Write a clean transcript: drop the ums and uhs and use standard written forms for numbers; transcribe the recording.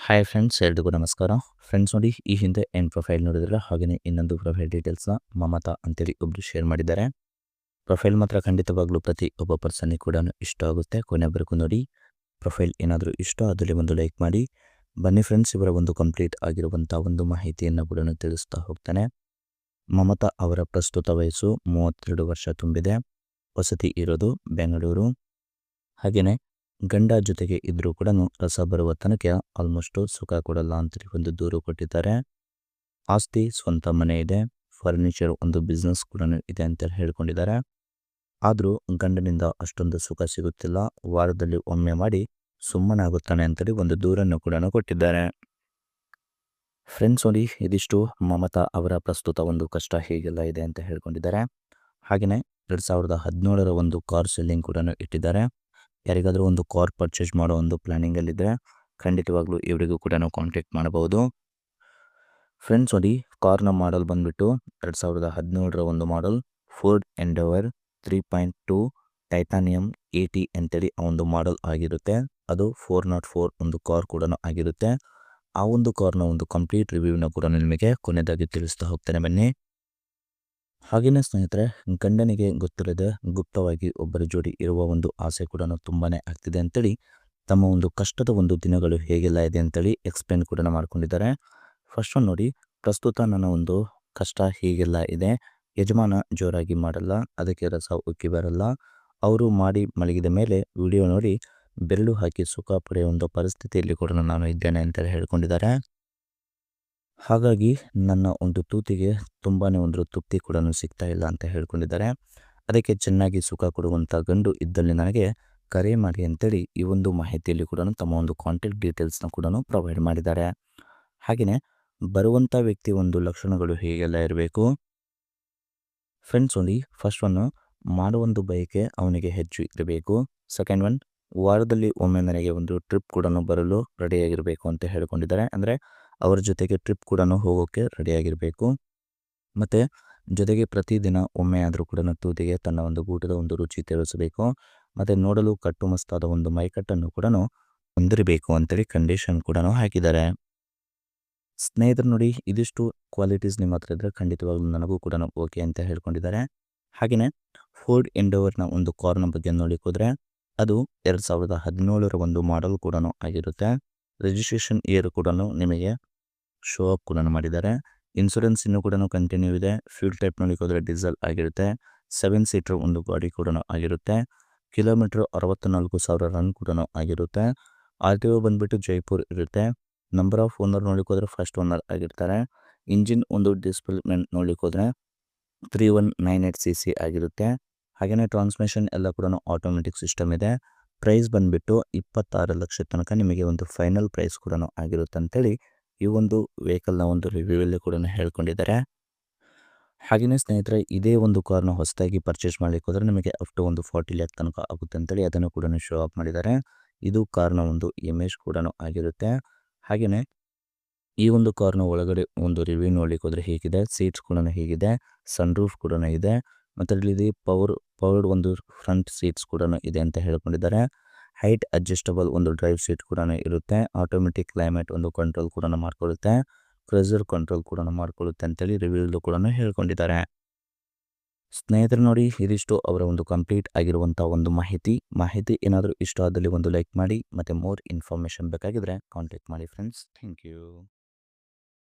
Hi friends, ಎಲ್ರಿಗೂ ನಮಸ್ಕಾರ. Friends ನೋಡಿ, ಈ ಹಿಂದೆ ಏನು ಪ್ರೊಫೈಲ್ ನೋಡಿದ್ರೆ ಹಾಗೆಯೇ ಇನ್ನೊಂದು ಪ್ರೊಫೈಲ್ ಡೀಟೇಲ್ಸ್ನ ಮಮತಾ ಅಂತೇಳಿ ಒಬ್ಬರು ಶೇರ್ ಮಾಡಿದ್ದಾರೆ. ಪ್ರೊಫೈಲ್ ಮಾತ್ರ ಖಂಡಿತವಾಗ್ಲೂ ಪ್ರತಿ ಒಬ್ಬ ಪರ್ಸನ್ನಿಗೆ ಕೂಡ ಇಷ್ಟ ಆಗುತ್ತೆ. ಕೊನೆವರೆಗೂ ನೋಡಿ. ಪ್ರೊಫೈಲ್ ಏನಾದರೂ ಇಷ್ಟ ಆದಲ್ಲಿ ಒಂದು ಲೈಕ್ ಮಾಡಿ. ಬನ್ನಿ ಫ್ರೆಂಡ್ಸ್, ಇವರ ಒಂದು ಕಂಪ್ಲೀಟ್ ಆಗಿರುವಂಥ ಒಂದು ಮಾಹಿತಿಯನ್ನು ಕೂಡ ತಿಳಿಸ್ತಾ ಹೋಗ್ತಾನೆ. ಮಮತಾ ಅವರ ಪ್ರಸ್ತುತ ವಯಸ್ಸು 32 ವರ್ಷ ತುಂಬಿದೆ. ವಸತಿ ಇರೋದು ಬೆಂಗಳೂರು. ಹಾಗೆಯೇ ಗಂಡ ಜೊತೆಗೆ ಇದ್ರೂ ಕೂಡ ರಸ ಬರುವ ತನಕ ಆಲ್ಮೋಸ್ಟು ಸುಖ ಕೊಡಲ್ಲ ಅಂತೇಳಿ ಒಂದು ದೂರು ಕೊಟ್ಟಿದ್ದಾರೆ. ಆಸ್ತಿ, ಸ್ವಂತ ಮನೆ ಇದೆ, ಫರ್ನಿಚರ್, ಒಂದು ಬಿಸ್ನೆಸ್ ಕೂಡ ಇದೆ ಅಂತ ಹೇಳ್ಕೊಂಡಿದ್ದಾರೆ. ಆದರೂ ಗಂಡನಿಂದ ಅಷ್ಟೊಂದು ಸುಖ ಸಿಗುತ್ತಿಲ್ಲ. ವಾರದಲ್ಲಿ ಒಮ್ಮೆ ಮಾಡಿ ಸುಮ್ಮನಾಗುತ್ತಾನೆ ಅಂತೇಳಿ ಒಂದು ದೂರನ್ನು ಕೂಡ ಕೊಟ್ಟಿದ್ದಾರೆ. ಫ್ರೆಂಡ್ಸ್ ನೋಡಿ, ಇದಿಷ್ಟು ಮಮತಾ ಅವರ ಪ್ರಸ್ತುತ ಒಂದು ಕಷ್ಟ ಹೇಗೆಲ್ಲ ಇದೆ ಅಂತ ಹೇಳ್ಕೊಂಡಿದ್ದಾರೆ. ಹಾಗೆಯೇ 2017ರ ಒಂದು ಕಾರ್ ಸೆಲ್ಲಿಂಗ್ ಕೂಡ ಇಟ್ಟಿದ್ದಾರೆ. ಯಾರಿಗಾದರೂ ಒಂದು ಕಾರ್ ಪರ್ಚೇಸ್ ಮಾಡೋ ಒಂದು ಪ್ಲಾನಿಂಗಲ್ಲಿದ್ದರೆ ಖಂಡಿತವಾಗ್ಲೂ ಇವರಿಗೂ ಕೂಡ ಕಾಂಟ್ಯಾಕ್ಟ್ ಮಾಡಬಹುದು. ಫ್ರೆಂಡ್ಸ್ ನೋಡಿ, ಕಾರ್ನ ಮಾಡಲ್ ಬಂದುಬಿಟ್ಟು 2017ರ ಒಂದು ಮಾಡಲ್ ಫೋರ್ಡ್ ಎಂಡೆವರ್ 3.2 ಟೈಟಾನಿಯಂ 80 ಅಂತೇಳಿ ಆ ಒಂದು ಮಾಡಲ್ ಆಗಿರುತ್ತೆ. ಅದು 404 ಒಂದು ಕಾರ್ ಕೂಡ ಆಗಿರುತ್ತೆ. ಆ ಒಂದು ಕಾರ್ನ ಒಂದು ಕಂಪ್ಲೀಟ್ ರಿವ್ಯೂನ ಕೂಡ ನಿಮಗೆ ಕೊನೆಯದಾಗಿ ತಿಳಿಸ್ತಾ ಹೋಗ್ತೇನೆ ಬನ್ನಿ. ಹಾಗೆಯೇ ಸ್ನೇಹಿತರೆ, ಗಂಡನಿಗೆ ಗೊತ್ತಿಲ್ಲದೆ ಗುಪ್ತವಾಗಿ ಒಬ್ಬರ ಜೋಡಿ ಇರುವ ಒಂದು ಆಸೆ ಕೂಡ ತುಂಬಾ ಆಗ್ತಿದೆ ಅಂತೇಳಿ ತಮ್ಮ ಒಂದು ಕಷ್ಟದ ಒಂದು ದಿನಗಳು ಹೇಗೆಲ್ಲ ಇದೆ ಅಂತೇಳಿ ಎಕ್ಸ್ಪ್ಲೇನ್ ಕೂಡ ಮಾಡ್ಕೊಂಡಿದ್ದಾರೆ. ಫಸ್ಟ್ ಒನ್ ನೋಡಿ, ಪ್ರಸ್ತುತ ನನ್ನ ಒಂದು ಕಷ್ಟ ಹೀಗೆಲ್ಲ ಇದೆ. ಯಜಮಾನ ಜೋರಾಗಿ ಮಾಡಲ್ಲ, ಅದಕ್ಕೆ ರಸ ಉಕ್ಕಿ ಬರಲ್ಲ. ಅವರು ಮಾಡಿ ಮಲಗಿದ ಮೇಲೆ ವಿಡಿಯೋ ನೋಡಿ ಬೆರಳು ಹಾಕಿ ಸುಖ ಪಡೆಯುವ ಒಂದು ಪರಿಸ್ಥಿತಿಯಲ್ಲಿ ಕೂಡ ನಾನು ಇದ್ದೇನೆ ಅಂತೇಳಿ ಹೇಳ್ಕೊಂಡಿದ್ದಾರೆ. ಹಾಗಾಗಿ ನನ್ನ ಒಂದು ತೂತಿಗೆ ತುಂಬಾ ಒಂದು ತೃಪ್ತಿ ಕೂಡ ಸಿಗ್ತಾ ಇಲ್ಲ ಅಂತ ಹೇಳ್ಕೊಂಡಿದ್ದಾರೆ. ಅದಕ್ಕೆ ಚೆನ್ನಾಗಿ ಸುಖ ಕೊಡುವಂಥ ಗಂಡು ಇದ್ದಲ್ಲಿ ನನಗೆ ಕರೆ ಮಾಡಿ ಅಂತೇಳಿ ಈ ಒಂದು ಮಾಹಿತಿಯಲ್ಲಿ ಕೂಡ ತಮ್ಮ ಒಂದು ಕಾಂಟ್ಯಾಕ್ಟ್ ಡೀಟೇಲ್ಸ್ನ ಕೂಡ ಪ್ರೊವೈಡ್ ಮಾಡಿದ್ದಾರೆ. ಹಾಗೆಯೇ ಬರುವಂಥ ವ್ಯಕ್ತಿ ಒಂದು ಲಕ್ಷಣಗಳು ಹೇಗೆಲ್ಲ ಇರಬೇಕು. ಫ್ರೆಂಡ್ಸ್ ನೋಡಿ, ಫಸ್ಟ್ ಒನ್, ಮಾಡುವೊಂದು ಬಯಕೆ ಅವನಿಗೆ ಹೆಚ್ಚು ಇರಬೇಕು. ಸೆಕೆಂಡ್ ಒನ್, ವಾರದಲ್ಲಿ ಒಮ್ಮೆ ನನಗೆ ಒಂದು ಟ್ರಿಪ್ ಕೂಡ ಬರಲು ರೆಡಿಯಾಗಿರಬೇಕು ಅಂತ ಹೇಳ್ಕೊಂಡಿದ್ದಾರೆ. ಅಂದರೆ ಅವರ ಜೊತೆಗೆ ಟ್ರಿಪ್ ಕೂಡ ಹೋಗೋಕ್ಕೆ ರೆಡಿಯಾಗಿರಬೇಕು. ಮತ್ತು ಜೊತೆಗೆ ಪ್ರತಿದಿನ ಒಮ್ಮೆ ಆದರೂ ಕೂಡ ತೂತಿಗೆ ತನ್ನ ಒಂದು ಊಟದ ಒಂದು ರುಚಿ ತಿಳಿಸಬೇಕು. ಮತ್ತು ನೋಡಲು ಕಟ್ಟುಮಸ್ತಾದ ಒಂದು ಮೈಕಟ್ಟನ್ನು ಕೂಡ ಹೊಂದಿರಬೇಕು ಅಂತೇಳಿ ಕಂಡೀಷನ್ ಕೂಡ ಹಾಕಿದ್ದಾರೆ. ಸ್ನೇಹಿತರು ನೋಡಿ, ಇದಿಷ್ಟು ಕ್ವಾಲಿಟೀಸ್ ನಿಮ್ಮ ಹತ್ರ ಇದ್ದರೆ ಖಂಡಿತವಾಗ್ಲೂ ನನಗೂ ಕೂಡ ಓಕೆ ಅಂತ ಹೇಳ್ಕೊಂಡಿದ್ದಾರೆ. ಹಾಗೆಯೇ ಫೋರ್ಡ್ ಎಂಡೆವರ್ನ ಒಂದು ಕಾರ್ನ ಬಗ್ಗೆ ನೋಡಿಕೋದ್ರೆ ಅದು 2017ರ ಒಂದು ಮಾಡಲ್ ಕೂಡ ಆಗಿರುತ್ತೆ. ರಿಜಿಸ್ಟ್ರೇಷನ್ ಇಯರ್ ಕೂಡ ನಿಮಗೆ ಶೋ ಅಪ್ ಕೂಡ ಮಾಡಿದ್ದಾರೆ. ಇನ್ಶೂರೆನ್ಸ್ ಇನ್ನೂ ಕೂಡ ಕಂಟಿನ್ಯೂ ಇದೆ. ಫ್ಯೂಲ್ ಟೈಪ್ ನೋಡಿಕೋದ್ರೆ ಡೀಸೆಲ್ ಆಗಿರುತ್ತೆ. 7 ಸೀಟರ್ ಒಂದು ಗಾಡಿ ಕೂಡ ಆಗಿರುತ್ತೆ. ಕಿಲೋಮೀಟ್ರ್ 64,000 ರನ್ ಕೂಡ ಆಗಿರುತ್ತೆ. RTO ಬಂದುಬಿಟ್ಟು ಜೈಪುರ್ ಇರುತ್ತೆ. ನಂಬರ್ ಆಫ್ ಓನರ್ ನೋಡಿಕೋದ್ರೆ ಫಸ್ಟ್ ಓನರ್ ಆಗಿರ್ತಾರೆ. ಇಂಜಿನ್ ಒಂದು ಡಿಸ್ಪ್ಲೇಸ್ಮೆಂಟ್ ನೋಡಿಕೋದ್ರೆ 3198 cc ಆಗಿರುತ್ತೆ. ಹಾಗೆಯೇ ಟ್ರಾನ್ಸ್ಮಿಷನ್ ಎಲ್ಲ ಕೂಡ ಆಟೋಮೆಟಿಕ್ ಸಿಸ್ಟಮ್ ಇದೆ. ಪ್ರೈಸ್ ಬಂದುಬಿಟ್ಟು 26 ಲಕ್ಷ ತನಕ ನಿಮಗೆ ಒಂದು ಫೈನಲ್ ಪ್ರೈಸ್ ಕೂಡ ಆಗಿರುತ್ತೆ ಅಂತೇಳಿ ಈ ಒಂದು ವೆಹಿಕಲ್ನ ಒಂದು ರಿವ್ಯೂವಲ್ಲಿ ಕೂಡ ಹೇಳ್ಕೊಂಡಿದ್ದಾರೆ. ಹಾಗೆಯೇ ಸ್ನೇಹಿತರೆ, ಇದೇ ಒಂದು ಕಾರ್ನ ಹೊಸದಾಗಿ ಪರ್ಚೇಸ್ ಮಾಡಲಿಕ್ಕೆ ಹೋದರೆ ನಿಮಗೆ ಅಪ್ ಟು ಒಂದು 40 ಲ್ಯಾಕ್ ತನಕ ಆಗುತ್ತೆ ಅಂತೇಳಿ ಅದನ್ನು ಕೂಡ ಶೋ ಅಪ್ ಮಾಡಿದ್ದಾರೆ. ಇದು ಕಾರ್ನ ಒಂದು ಇಮೇಜ್ ಕೂಡ ಆಗಿರುತ್ತೆ. ಹಾಗೆಯೇ ಈ ಒಂದು ಕಾರ್ನ ಒಳಗಡೆ ಒಂದು ರಿವ್ಯೂ ನೋಡಲಿಕ್ಕೆ ಹೋದರೆ ಹೀಗಿದೆ. ಸೀಟ್ಸ್ ಕೂಡ ಹೀಗಿದೆ. ಸನ್ ರೂಫ್ ಕೂಡ ಇದೆ. ಮತ್ತು ಇಲ್ಲಿ ಪವರ್ಡ್ ಒಂದು ಫ್ರಂಟ್ ಸೀಟ್ಸ್ ಕೂಡ ಇದೆ ಅಂತ ಹೇಳ್ಕೊಂಡಿದ್ದಾರೆ. ಹೈಟ್ ಅಡ್ಜಸ್ಟಬಲ್ ಒಂದು ಡ್ರೈವ್ ಸೀಟ್ ಕೂಡ ಇರುತ್ತೆ. ಆಟೋಮೆಟಿಕ್ ಕ್ಲೈಮೇಟ್ ಒಂದು ಕಂಟ್ರೋಲ್ ಕೂಡ ಮಾಡ್ಕೊಳ್ಳುತ್ತೆ. ಪ್ರೆಷರ್ ಕಂಟ್ರೋಲ್ ಕೂಡ ಮಾಡ್ಕೊಳ್ಳುತ್ತೆ ಅಂತೇಳಿ ರಿವ್ಯೂಲ್ಲೂ ಕೂಡ ಹೇಳ್ಕೊಂಡಿದ್ದಾರೆ. ಸ್ನೇಹಿತರು ನೋಡಿ, ಇದಿಷ್ಟು ಅವರ ಒಂದು ಕಂಪ್ಲೀಟ್ ಆಗಿರುವಂಥ ಒಂದು ಮಾಹಿತಿ ಏನಾದರೂ ಇಷ್ಟ ಆದಲ್ಲಿ ಒಂದು ಲೈಕ್ ಮಾಡಿ. ಮತ್ತು ಮೋರ್ ಇನ್ಫಾರ್ಮೇಷನ್ ಬೇಕಾಗಿದ್ದರೆ ಕಾಂಟ್ಯಾಕ್ಟ್ ಮಾಡಿ ಫ್ರೆಂಡ್ಸ್. Thank you.